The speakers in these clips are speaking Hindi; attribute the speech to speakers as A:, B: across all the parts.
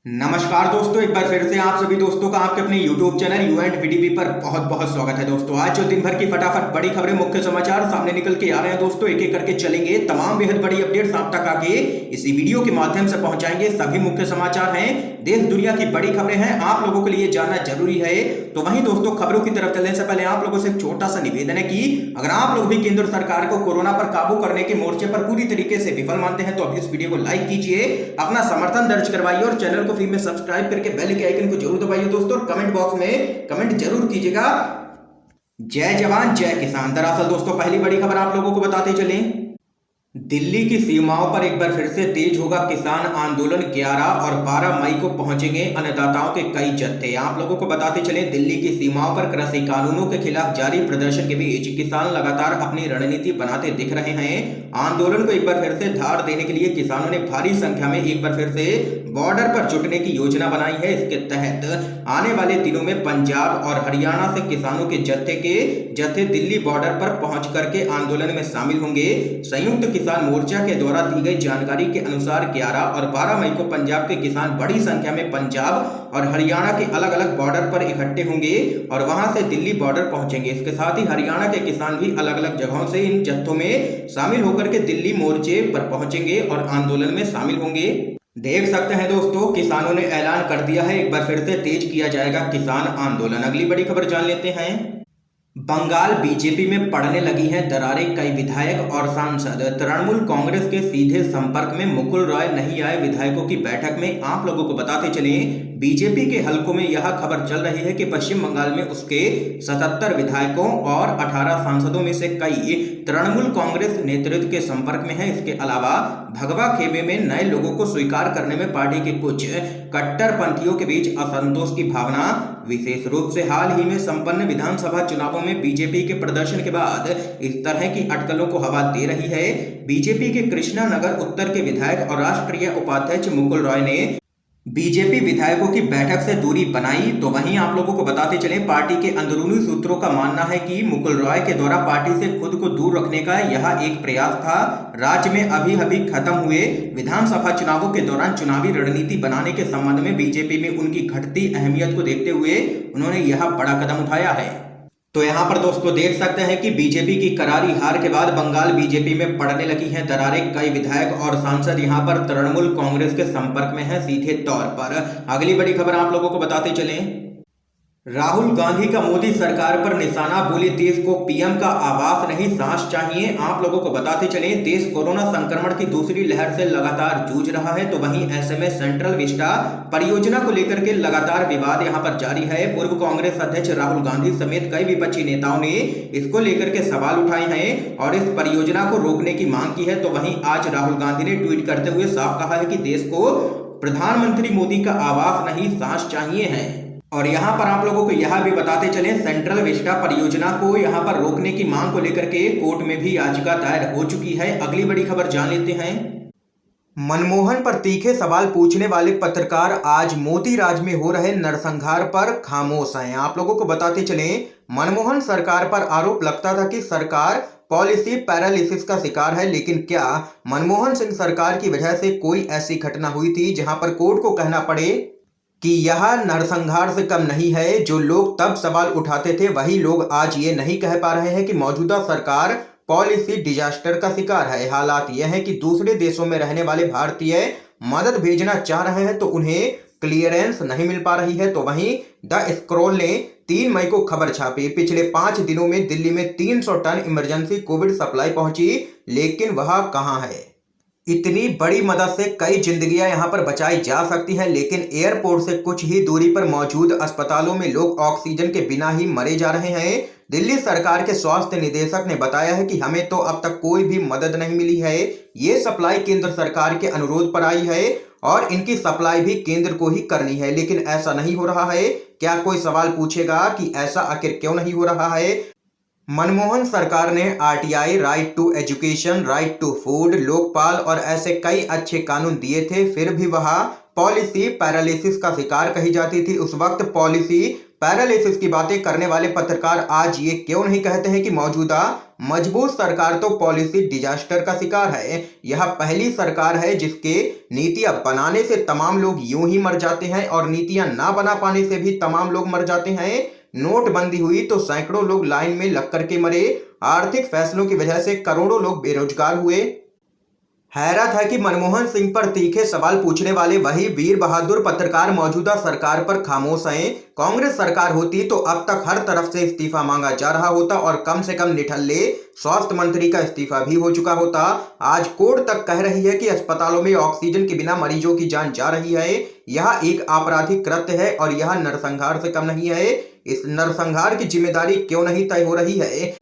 A: नमस्कार दोस्तों, एक बार फिर से आप सभी दोस्तों का आपके अपने YouTube channel you and VDP पर बहुत बहुत स्वागत है। दोस्तों आज जो दिन भर की फटाफट बड़ी खबरें, मुख्य समाचार सामने निकल के आ रहे हैं दोस्तों, एक एक करके चलेंगे। तमाम बेहद बड़ी अपडेट्स आप तक आके इसी वीडियो के माध्यम से पहुंचाएंगे। सभी मुख्य समाचार हैं, देश दुनिया की बड़ी खबरें हैं, आप लोगों के लिए जानना जरूरी है। तो वहीं दोस्तों खबरों की तरफ चलने से पहले आप लोगों से एक छोटा सा निवेदन है कि अगर आप लोग भी केंद्र सरकार को कोरोना पर काबू करने के मोर्चे पर पूरी तरीके से विफल मानते हैं तो अभी इस वीडियो को लाइक कीजिए, अपना समर्थन दर्ज करवाइए और चैनल को फ्री में सब्सक्राइब करके बेल के आइकन को जरूर दबाइए दोस्तों। और कमेंट बॉक्स में कमेंट जरूर कीजिएगा, जय जवान जय किसान। दरअसल दोस्तों पहली बड़ी खबर आप लोगों को बताते चलें, दिल्ली की सीमाओं पर एक बार फिर से तेज होगा किसान आंदोलन। 11 और 12 मई को पहुंचेंगे अन्नदाताओं के कई जत्थे। आप लोगों को बताते चले, दिल्ली की सीमाओं पर कृषि कानूनों के खिलाफ जारी प्रदर्शन के बीच किसान लगातार अपनी रणनीति बनाते दिख रहे हैं। आंदोलन को एक बार फिर से धार देने के लिए किसानों ने भारी संख्या में एक बार फिर से बॉर्डर पर जुटने की योजना बनाई है। इसके तहत आने वाले दिनों में पंजाब और हरियाणा से किसानों के जत्थे दिल्ली बॉर्डर पर पहुंच करके आंदोलन में शामिल होंगे। संयुक्त किसान मोर्चा के द्वारा दी गई जानकारी के अनुसार 11 और 12 मई को पंजाब के किसान बड़ी संख्या में पंजाब और हरियाणा के अलग अलग बॉर्डर पर इकट्ठे होंगे और वहां से दिल्ली बॉर्डर पहुंचेंगे। इसके साथ ही हरियाणा के किसान भी अलग अलग जगहों से इन जत्थों में शामिल होकर के दिल्ली मोर्चे पर पहुंचेंगे और आंदोलन में शामिल होंगे। देख सकते हैं दोस्तों, किसानों ने ऐलान कर दिया है, एक बार फिर से तेज किया जाएगा किसान आंदोलन। अगली बड़ी खबर जान लेते हैं, बंगाल बीजेपी में पड़ने लगी हैं दरारें, कई विधायक और सांसद तृणमूल कांग्रेस के सीधे संपर्क में। मुकुल रॉय नहीं आए विधायकों की बैठक में। आप लोगों को बताते चलें, बीजेपी के हलकों में यह खबर चल रही है कि पश्चिम बंगाल में उसके 77 विधायकों और 18 सांसदों में से कई तृणमूल कांग्रेस नेतृत्व के संपर्क में है। इसके अलावा भगवा खेमे में नए लोगों को स्वीकार करने में पार्टी के कुछ कट्टरपंथियों के बीच असंतोष की भावना, विशेष रूप से हाल ही में संपन्न विधानसभा चुनावों में बीजेपी के प्रदर्शन के बाद इस तरह की अटकलों को हवा दे रही है। बीजेपी के कृष्णा नगर उत्तर के विधायक और राष्ट्रीय उपाध्यक्ष मुकुल रॉय ने बीजेपी विधायकों की बैठक से दूरी बनाई। तो वहीं आप लोगों को बताते चले, पार्टी के अंदरूनी सूत्रों का मानना है कि मुकुल रॉय के द्वारा पार्टी से खुद को दूर रखने का यह एक प्रयास था। राज्य में अभी खत्म हुए विधानसभा चुनावों के दौरान चुनावी रणनीति बनाने के संबंध में बीजेपी में उनकी घटती अहमियत को देखते हुए उन्होंने यह बड़ा कदम उठाया है। तो यहाँ पर दोस्तों देख सकते हैं कि बीजेपी की करारी हार के बाद बंगाल बीजेपी में पड़ने लगी हैं दरारें, कई विधायक और सांसद यहाँ पर तृणमूल कांग्रेस के संपर्क में हैं सीधे तौर पर। अगली बड़ी खबर आप लोगों को बताते चलें, राहुल गांधी का मोदी सरकार पर निशाना, बोले देश को पीएम का आवास नहीं सांस चाहिए। आप लोगों को बताते चलें, देश कोरोना संक्रमण की दूसरी लहर से लगातार जूझ रहा है। तो वहीं ऐसे में सेंट्रल विस्टा परियोजना को लेकर के लगातार विवाद यहां पर जारी है। पूर्व कांग्रेस अध्यक्ष राहुल गांधी समेत कई विपक्षी नेताओं ने इसको लेकर के सवाल उठाए हैं और इस परियोजना को रोकने की मांग की है। तो वहीं आज राहुल गांधी ने ट्वीट करते हुए साफ कहा है कि देश को प्रधानमंत्री मोदी का आवास नहीं सांस चाहिए है। और यहाँ पर आप लोगों को यह भी बताते चले, सेंट्रल विस्टा परियोजना को यहाँ पर रोकने की मांग को लेकर के कोर्ट में भी याचिका दायर हो चुकी है। अगली बड़ी खबर जान लेते हैं, मनमोहन पर तीखे सवाल पूछने वाले पत्रकार आज मोदी राज में हो रहे नरसंहार पर खामोश हैं। आप लोगों को बताते चले, मनमोहन सरकार पर आरोप लगता था कि सरकार पॉलिसी पैरालिसिस का शिकार है, लेकिन क्या मनमोहन सिंह सरकार की वजह से कोई ऐसी घटना हुई थी जहां पर कोर्ट को कहना पड़े कि यह नरसंहार से कम नहीं है? जो लोग तब सवाल उठाते थे वही लोग आज ये नहीं कह पा रहे हैं कि मौजूदा सरकार पॉलिसी डिजास्टर का शिकार है। हालात यह है कि दूसरे देशों में रहने वाले भारतीय मदद भेजना चाह रहे हैं तो उन्हें क्लियरेंस नहीं मिल पा रही है। तो वहीं द स्क्रॉल ने 3 मई को खबर छापी, पिछले 5 दिनों में दिल्ली में 300 टन इमरजेंसी कोविड सप्लाई पहुंची, लेकिन वह कहां है? इतनी बड़ी मदद से कई जिंदगियां यहां पर बचाई जा सकती हैं, लेकिन एयरपोर्ट से कुछ ही दूरी पर मौजूद अस्पतालों में लोग ऑक्सीजन के बिना ही मरे जा रहे हैं। दिल्ली सरकार के स्वास्थ्य निदेशक ने बताया है कि हमें तो अब तक कोई भी मदद नहीं मिली है। ये सप्लाई केंद्र सरकार के अनुरोध पर आई है और इनकी सप्लाई भी केंद्र को ही करनी है, लेकिन ऐसा नहीं हो रहा है। क्या कोई सवाल पूछेगा कि ऐसा आखिर क्यों नहीं हो रहा है? मनमोहन सरकार ने RTI, right to education, right to food, Lokpal और ऐसे कई अच्छे कानून दिए थे, फिर भी वह पॉलिसी पैरालिसिस का शिकार कही जाती थी। उस वक्त पॉलिसी पैरालिसिस की बातें करने वाले पत्रकार आज ये क्यों नहीं कहते हैं कि मौजूदा मजबूत सरकार तो पॉलिसी डिजास्टर का शिकार है। यह पहली सरकार है जिसके नीतियां बनाने से तमाम लोग यूं ही मर जाते हैं और नीतियां ना बना पाने से भी तमाम लोग मर जाते हैं। नोटबंदी हुई तो सैकड़ों लोग लाइन में लग करके मरे। आर्थिक फैसलों की वजह से करोड़ों लोग बेरोजगार हुए। हैरत है कि मनमोहन सिंह पर तीखे सवाल पूछने वाले वही वीर बहादुर पत्रकार मौजूदा सरकार पर खामोश हैं। कांग्रेस सरकार होती तो अब तक हर तरफ से इस्तीफा मांगा जा रहा होता और कम से कम निठल्ले स्वास्थ्य मंत्री का इस्तीफा भी हो चुका होता। आज कोर्ट तक कह रही है कि अस्पतालों में ऑक्सीजन के बिना मरीजों की जान जा रही है। यह एक आपराधिक कृत्य है और यह नरसंहार से कम नहीं है। इस नरसंहार की जिम्मेदारी क्यों नहीं तय हो रही है?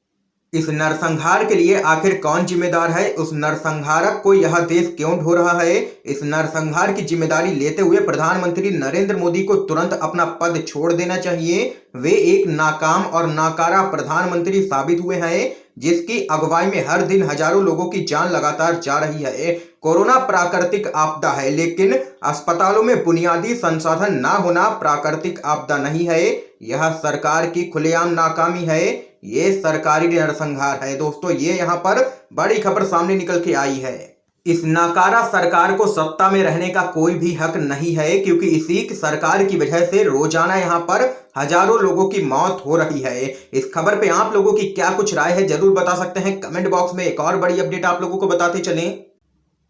A: इस नरसंहार के लिए आखिर कौन जिम्मेदार है? उस नरसंहारक को यह देश क्यों ढो रहा है? इस नरसंहार की जिम्मेदारी लेते हुए प्रधानमंत्री नरेंद्र मोदी को तुरंत अपना पद छोड़ देना चाहिए। वे एक नाकाम और नाकारा प्रधानमंत्री साबित हुए हैं जिसकी अगुवाई में हर दिन हजारों लोगों की जान लगातार जा रही है। कोरोना प्राकृतिक आपदा है, लेकिन अस्पतालों में बुनियादी संसाधन ना होना प्राकृतिक आपदा नहीं है। यह सरकार की खुलेआम नाकामी है। ये सरकारी नरसंहार है। दोस्तों, ये यहाँ पर बड़ी खबर सामने निकल के आई है। इस नाकारा सरकार को सत्ता में रहने का कोई भी हक नहीं है, क्योंकि इसी सरकार की वजह से रोजाना यहाँ पर हजारों लोगों की मौत हो रही है। इस खबर पे आप लोगों की क्या कुछ राय है जरूर बता सकते हैं कमेंट बॉक्स में। एक और बड़ी अपडेट आप लोगों को बताते चलें।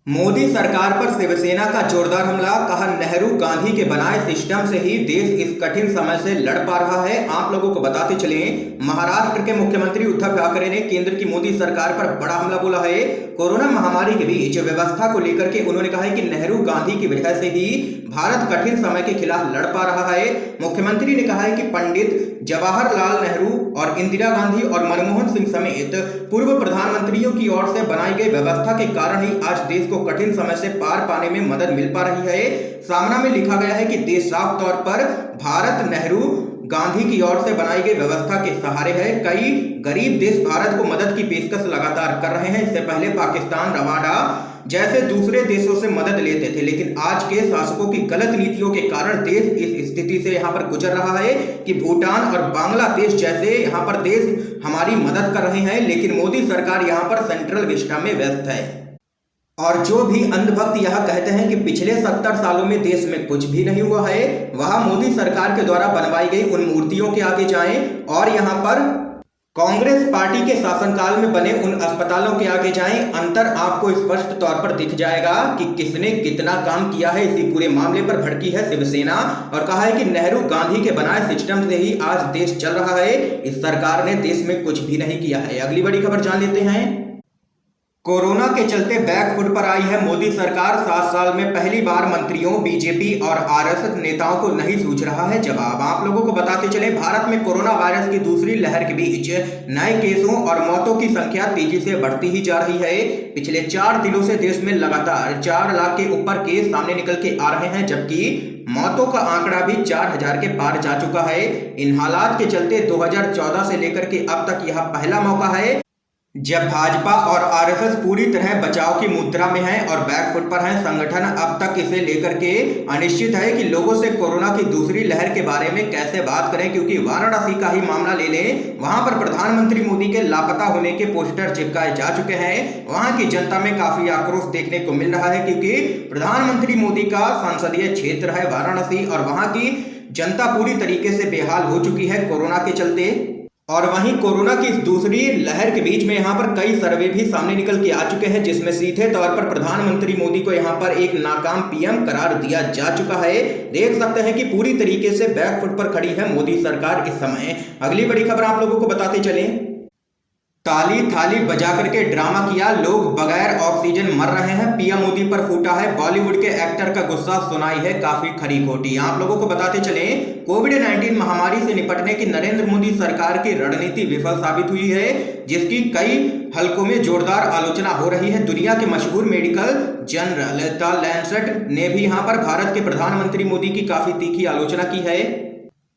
A: मोदी सरकार पर शिवसेना का जोरदार हमला। कहा, नेहरू गांधी के बनाए सिस्टम से ही देश इस कठिन समय से लड़ पा रहा है। आप लोगों को बताते चलें, महाराष्ट्र के मुख्यमंत्री उद्धव ठाकरे ने केंद्र की मोदी सरकार पर बड़ा हमला बोला है। कोरोना महामारी के बीच व्यवस्था को लेकर के उन्होंने कहा है कि नेहरू गांधी की वजह से ही भारत कठिन समय के खिलाफ लड़ पा रहा है। मुख्यमंत्री ने कहा है कि पंडित जवाहरलाल नेहरू और इंदिरा गांधी और मनमोहन सिंह समेत पूर्व प्रधानमंत्रियों की ओर से बनाई गई व्यवस्था के कारण ही आज देश को कठिन समय से पार पाने में मदद मिल पा रही है। सामना में लिखा गया है कि देश साफ तौर पर भारत नेहरू गांधी की ओर से बनाई गई व्यवस्था के सहारे है। कई गरीब देश भारत को मदद की पेशकश लगातार कर रहे हैं। इससे पहले पाकिस्तान, रवांडा जैसे दूसरे देशों से मदद लेते थे, लेकिन आज के शासकों की गलत नीतियों के कारण देश इस स्थिति से यहाँ पर गुजर रहा है कि भूटान और बांग्लादेश जैसे यहाँ पर देश हमारी मदद कर रहे हैं, लेकिन मोदी सरकार यहाँ पर सेंट्रल विस्टा में व्यस्त है। और जो भी अंधभक्त यह कहते हैं कि पिछले 70 सालों में देश में कुछ भी नहीं हुआ है, वह मोदी सरकार के द्वारा बनवाई गई उन मूर्तियों के आगे जाएं और यहाँ पर कांग्रेस पार्टी के शासनकाल में बने उन अस्पतालों के आगे जाएं। अंतर आपको स्पष्ट तौर पर दिख जाएगा कि किसने कितना काम किया है। इसी पूरे मामले पर भड़की है शिवसेना और कहा है कि नेहरू गांधी के बनाए सिस्टम से ही आज देश चल रहा है। इस सरकार ने देश में कुछ भी नहीं किया है। अगली बड़ी खबर जान लेते हैं। कोरोना के चलते बैकफुट पर आई है मोदी सरकार। 7 साल में पहली बार मंत्रियों, बीजेपी और आरएसएस नेताओं को नहीं सूझ रहा है जवाब। आप लोगों को बताते चले, भारत में कोरोना वायरस की दूसरी लहर के बीच नए केसों और मौतों की संख्या तेजी से बढ़ती ही जा रही है। पिछले 4 दिनों से देश में लगातार 4 लाख के ऊपर केस सामने निकल के आ रहे हैं, जबकि मौतों का आंकड़ा भी 4000 के पार जा चुका है। इन हालात के चलते 2014 से लेकर के अब तक यह पहला मौका है जब भाजपा और आरएसएस पूरी तरह बचाव की मुद्रा में है और बैकफुट पर है। संगठन अब तक इसे लेकर के अनिश्चित है कि लोगों से कोरोना की दूसरी लहर के बारे में कैसे बात करें, क्योंकि वाराणसी का ही मामला ले लें, वहां पर प्रधानमंत्री मोदी के लापता होने के पोस्टर चिपकाए जा चुके हैं। वहां की जनता में काफी आक्रोश देखने को मिल रहा है, क्योंकि प्रधानमंत्री मोदी का संसदीय क्षेत्र है वाराणसी और वहां की जनता पूरी तरीके से बेहाल हो चुकी है कोरोना के चलते। और वहीं कोरोना की इस दूसरी लहर के बीच में यहाँ पर कई सर्वे भी सामने निकल के आ चुके हैं, जिसमें सीधे तौर पर प्रधानमंत्री मोदी को यहाँ पर एक नाकाम पीएम करार दिया जा चुका है। देख सकते हैं कि पूरी तरीके से बैकफुट पर खड़ी है मोदी सरकार इस समय। अगली बड़ी खबर आप लोगों को बताते चलें। ताली थाली बजा करके ड्रामा किया, लोग बगैर ऑक्सीजन मर रहे हैं, पीएम मोदी पर फूटा है बॉलीवुड के एक्टर का गुस्सा, सुनाई है काफी खरी खोटी। आप लोगों को बताते चलें, कोविड-19 महामारी से निपटने की नरेंद्र मोदी सरकार की रणनीति विफल साबित हुई है, जिसकी कई हलकों में जोरदार आलोचना हो रही है। दुनिया के मशहूर मेडिकल जर्नल द लैंसेट ने भी यहाँ पर भारत के प्रधानमंत्री मोदी की काफी तीखी आलोचना की है।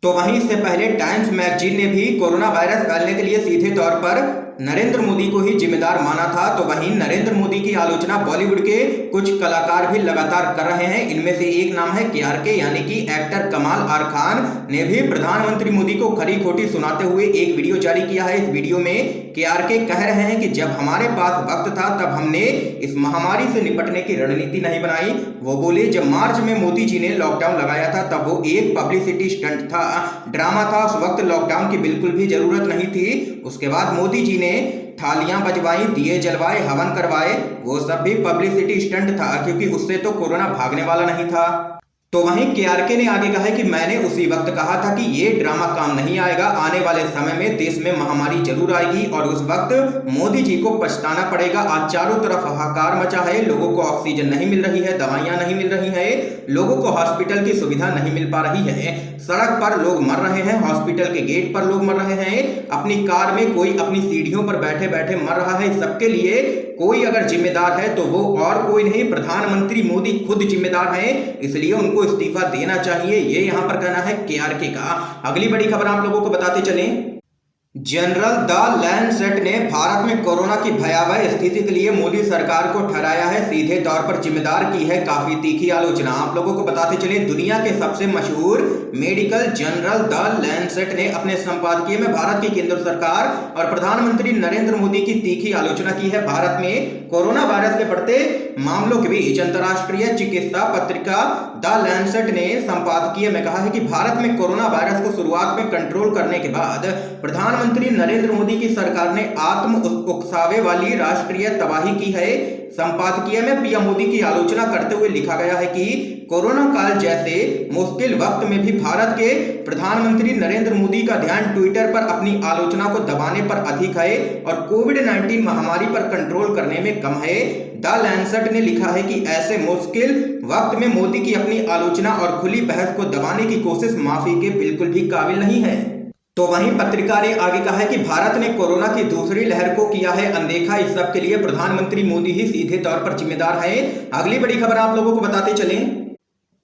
A: तो वहीं इससे पहले टाइम्स मैगजीन ने भी कोरोना वायरस फैलने के लिए सीधे तौर पर नरेंद्र मोदी को ही जिम्मेदार माना था, तो वहीं नरेंद्र मोदी की आलोचना बॉलीवुड के कुछ कलाकार भी लगातार कर रहे हैं। इनमें से एक नाम है KRK यानी कि एक्टर कमाल आर खान ने भी प्रधानमंत्री मोदी को खरी खोटी सुनाते हुए एक वीडियो जारी किया है। इस वीडियो में KRK कह रहे हैं कि जब हमारे पास वक्त था तब हमने इस महामारी से निपटने की रणनीति नहीं बनाई। वो बोले जब मार्च में मोदी जी ने लॉकडाउन लगाया था तब वो एक पब्लिसिटी स्टंट था, ड्रामा था। उस वक्त लॉकडाउन की बिल्कुल भी जरूरत नहीं थी। उसके बाद मोदी जी ने थालियां बजवाई, दिए जलवाए, हवन करवाए, वो सब भी पब्लिसिटी स्टंट था, क्योंकि उससे तो कोरोना भागने वाला नहीं था। तो वहीं KRK ने आगे कहा है कि मैंने उसी वक्त कहा था कि ये ड्रामा काम नहीं आएगा, आने वाले समय में देश में महामारी जरूर आएगी और उस वक्त मोदी जी को पछताना पड़ेगा। आज चारों तरफ हाहाकार मचा है, लोगों को ऑक्सीजन नहीं मिल रही है, दवाइयां नहीं मिल रही है, लोगों को हॉस्पिटल की सुविधा नहीं मिल पा रही है, सड़क पर लोग मर रहे हैं, हॉस्पिटल के गेट पर लोग मर रहे हैं, अपनी कार में कोई अपनी सीढ़ियों पर बैठे बैठे मर रहा है। सबके लिए कोई अगर जिम्मेदार है तो वो और कोई नहीं, प्रधानमंत्री मोदी खुद जिम्मेदार हैं, इसलिए उनको इस्तीफा देना चाहिए। ये यहां पर कहना है KRK का। अगली बड़ी खबर आप लोगों को बताते चलें। जनरल द लैंडसेट ने भारत में कोरोना की भयावह स्थिति के लिए मोदी सरकार को ठहराया है सीधे तौर पर जिम्मेदार, की है काफी तीखी आलोचना। आप लोगों को बताते चले, दुनिया के सबसे मशहूर मेडिकल जर्नल द लैंडसेट ने अपने संपादकीय में भारत की केंद्र सरकार और प्रधानमंत्री नरेंद्र मोदी की तीखी आलोचना की है। भारत में कोरोना वायरस के बढ़ते मामलों के बीच अंतर्राष्ट्रीय चिकित्सा पत्रिका द लैंडसेट ने संपादकीय में कहा है कि भारत में कोरोना वायरस को शुरुआत में कंट्रोल करने के बाद प्रधानमंत्री नरेंद्र मोदी की सरकार ने आत्म उकसावे वाली राष्ट्रीय तबाही की है। संपादकीय में पीएम मोदी की आलोचना करते हुए लिखा गया है कि कोरोना काल जैसे मुश्किल वक्त में भी भारत के प्रधानमंत्री नरेंद्र मोदी का ध्यान ट्विटर पर अपनी आलोचना को दबाने पर अधिक है और कोविड-19 महामारी पर कंट्रोल करने में कम है। द लैंसेट ने लिखा है कि ऐसे मुश्किल वक्त में मोदी की अपनी आलोचना और खुली बहस को दबाने की कोशिश माफी के बिल्कुल भी काबिल नहीं है। तो वहीं पत्रिका ने आगे कहा है कि भारत ने कोरोना की दूसरी लहर को किया है अनदेखा, इस सब के लिए प्रधानमंत्री मोदी ही सीधे तौर पर जिम्मेदार है। अगली बड़ी खबर आप लोगों को बताते चलें।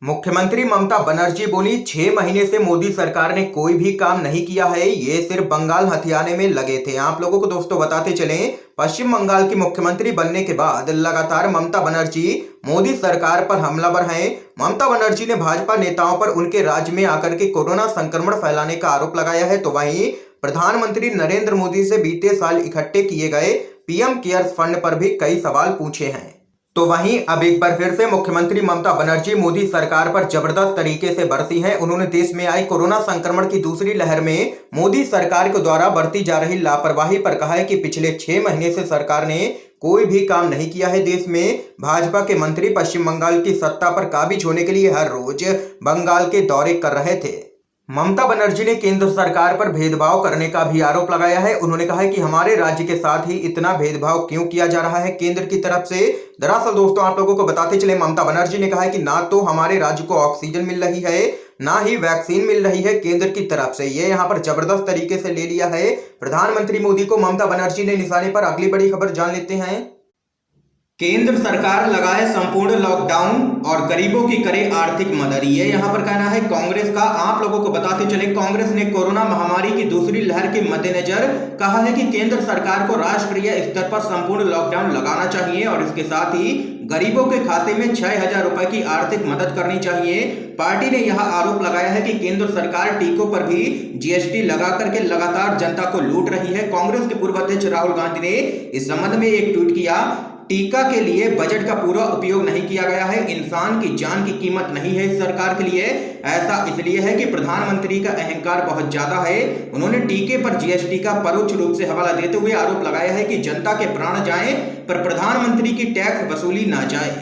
A: मुख्यमंत्री ममता बनर्जी बोली 6 महीने से मोदी सरकार ने कोई भी काम नहीं किया है, ये सिर्फ बंगाल हथियाने में लगे थे। आप लोगों को दोस्तों बताते चलें, पश्चिम बंगाल की मुख्यमंत्री बनने के बाद लगातार ममता बनर्जी मोदी सरकार पर हमलावर हैं। ममता बनर्जी ने भाजपा नेताओं पर उनके राज्य में आकर के कोरोना संक्रमण फैलाने का आरोप लगाया है। तो वहीं प्रधानमंत्री नरेंद्र मोदी से बीते साल इकट्ठे किए गए पीएम केयर्स फंड पर भी कई सवाल पूछे हैं। तो वहीं अब एक बार फिर से मुख्यमंत्री ममता बनर्जी मोदी सरकार पर जबरदस्त तरीके से बरसी हैं। उन्होंने देश में आई कोरोना संक्रमण की दूसरी लहर में मोदी सरकार के द्वारा बरती जा रही लापरवाही पर कहा है कि पिछले 6 महीने से सरकार ने कोई भी काम नहीं किया है। देश में भाजपा के मंत्री पश्चिम बंगाल की सत्ता पर काबिज होने के लिए हर रोज बंगाल के दौरे कर रहे थे। ममता बनर्जी ने केंद्र सरकार पर भेदभाव करने का भी आरोप लगाया है। उन्होंने कहा है कि हमारे राज्य के साथ ही इतना भेदभाव क्यों किया जा रहा है केंद्र की तरफ से। दरअसल दोस्तों आप लोगों को बताते चले, ममता बनर्जी ने कहा है कि ना तो हमारे राज्य को ऑक्सीजन मिल रही है, ना ही वैक्सीन मिल रही है केंद्र की तरफ से। ये यहाँ पर जबरदस्त तरीके से ले लिया है प्रधानमंत्री मोदी को ममता बनर्जी ने निशाने पर। अगली बड़ी खबर जान लेते हैं। केंद्र सरकार लगाए संपूर्ण लॉकडाउन और गरीबों की करे आर्थिक मदद, ये यहां पर कहना है कांग्रेस का। आप लोगों को बताते चले, कांग्रेस ने कोरोना महामारी की दूसरी लहर के मद्देनजर कहा है कि केंद्र सरकार को राष्ट्रीय स्तर पर संपूर्ण लॉकडाउन लगाना चाहिए और इसके साथ ही गरीबों के खाते में 6,000 रुपए की आर्थिक मदद करनी चाहिए। पार्टी ने यह आरोप लगाया है कि केंद्र सरकार टीकों पर भी जीएसटी लगा करके लगातार जनता को लूट रही है। कांग्रेस के पूर्व अध्यक्ष राहुल गांधी ने इस संबंध में एक ट्वीट किया, टीका के लिए बजट का पूरा उपयोग नहीं किया गया है, इंसान की जान की कीमत नहीं है इस सरकार के लिए। ऐसा इसलिए है कि प्रधानमंत्री का अहंकार बहुत ज्यादा है। उन्होंने टीके पर जीएसटी का परोक्ष रूप से हवाला देते हुए आरोप लगाया है कि जनता के प्राण जाएं पर प्रधानमंत्री की टैक्स वसूली ना जाए।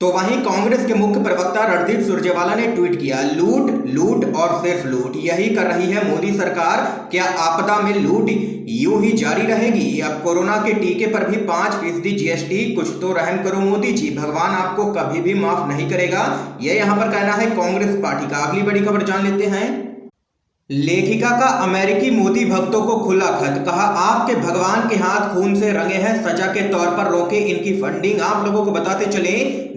A: तो वहीं कांग्रेस के मुख्य प्रवक्ता रणदीप सुरजेवाला ने ट्वीट किया, लूट लूट और सिर्फ लूट यही कर रही है मोदी सरकार। क्या आपदा में लूट यूं ही जारी रहेगी? अब कोरोना के टीके पर भी 5% जीएसटी, कुछ तो रहम करो मोदी जी, भगवान आपको कभी भी माफ नहीं करेगा। यह यहां पर कहना है कांग्रेस पार्टी का। अगली बड़ी खबर जान लेते हैं। लेखिका का अमेरिकी मोदी भक्तों को खुला खत, कहा आपके भगवान के हाथ खून से रंगे हैं, सजा के तौर पर रोके इनकी फंडिंग। आप लोगों को बताते चले,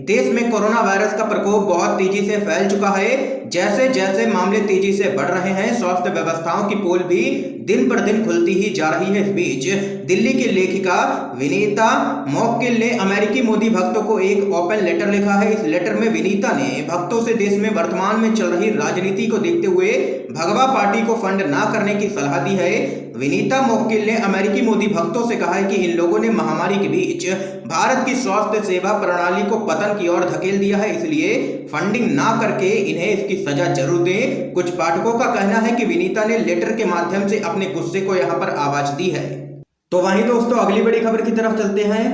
A: देश में कोरोना वायरस का प्रकोप बहुत तेजी से फैल चुका है। जैसे जैसे मामले तेजी से बढ़ रहे हैं, स्वास्थ्य व्यवस्थाओं की पोल भी दिन पर दिन खुलती ही जा रही है। इस बीच दिल्ली की लेखिका विनीता मौकिल ने अमेरिकी मोदी भक्तों को एक ओपन लेटर लिखा है। इस लेटर में विनीता ने भक्तों से देश में वर्तमान में चल रही राजनीति को देखते हुए भगवा पार्टी को फंड ना करने की सलाह दी है। विनीता मौकिल ने अमेरिकी मोदी भक्तों से कहा है कि इन लोगों ने महामारी के बीच भारत की स्वास्थ्य सेवा प्रणाली को पतन की ओर धकेल दिया है, इसलिए फंडिंग ना करके इन्हें इसकी सजा जरूर दें। कुछ पाठकों का कहना है कि विनीता ने लेटर के माध्यम से अपने गुस्से को यहां पर आवाज दी है। तो वहीं दोस्तों अगली बड़ी खबर की तरफ चलते हैं।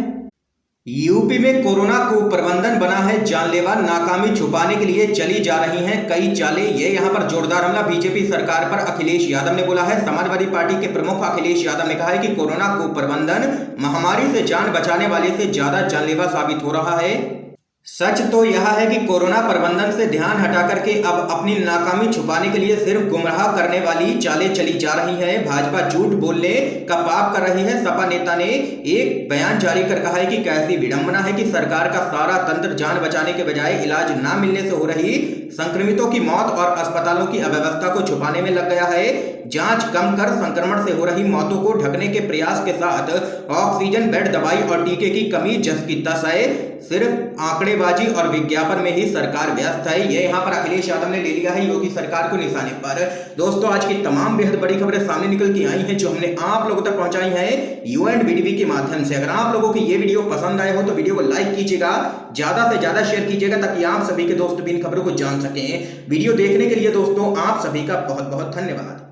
A: यूपी में कोरोना कुप्रबंधन बना है जानलेवा, नाकामी छुपाने के लिए चली जा रही हैं कई चालें। ये यहां पर जोरदार हमला बीजेपी सरकार पर अखिलेश यादव ने बोला है। समाजवादी पार्टी के प्रमुख अखिलेश यादव ने कहा है कि कोरोना कुप्रबंधन महामारी से जान बचाने वाले से ज्यादा जानलेवा साबित हो रहा है। सच तो यह है कि कोरोना प्रबंधन से ध्यान हटा करके अब अपनी नाकामी छुपाने के लिए सिर्फ गुमराह करने वाली चालें चली जा रही हैं। भाजपा झूठ बोलने का पाप कर रही है। सपा नेता ने एक बयान जारी कर कहा है कि कैसी विडंबना है कि सरकार का सारा तंत्र जान बचाने के बजाय इलाज ना मिलने से हो रही संक्रमितों की मौत और अस्पतालों की अव्यवस्था को छुपाने में लग गया है। जांच कम कर संक्रमण से हो रही मौतों को ढकने के प्रयास के साथ ऑक्सीजन बेड, दवाई और टीके की कमी जस की तस है। सिर्फ आंकड़ेबाजी और विज्ञापन में ही सरकार व्यस्त है। ये यहाँ पर अखिलेश यादव ने ले लिया है योगी सरकार को निशाने पर। दोस्तों आज की तमाम बेहद बड़ी खबरें सामने निकल के आई हैं जो हमने आप लोगों तक पहुंचाई हैं UNVDB के माध्यम से। अगर आप लोगों की ये वीडियो पसंद आए हो तो वीडियो को लाइक कीजिएगा, ज्यादा से ज्यादा शेयर कीजिएगा ताकि आप सभी के दोस्त भी इन खबरों को जान सकें। वीडियो देखने के लिए दोस्तों आप सभी का बहुत बहुत धन्यवाद।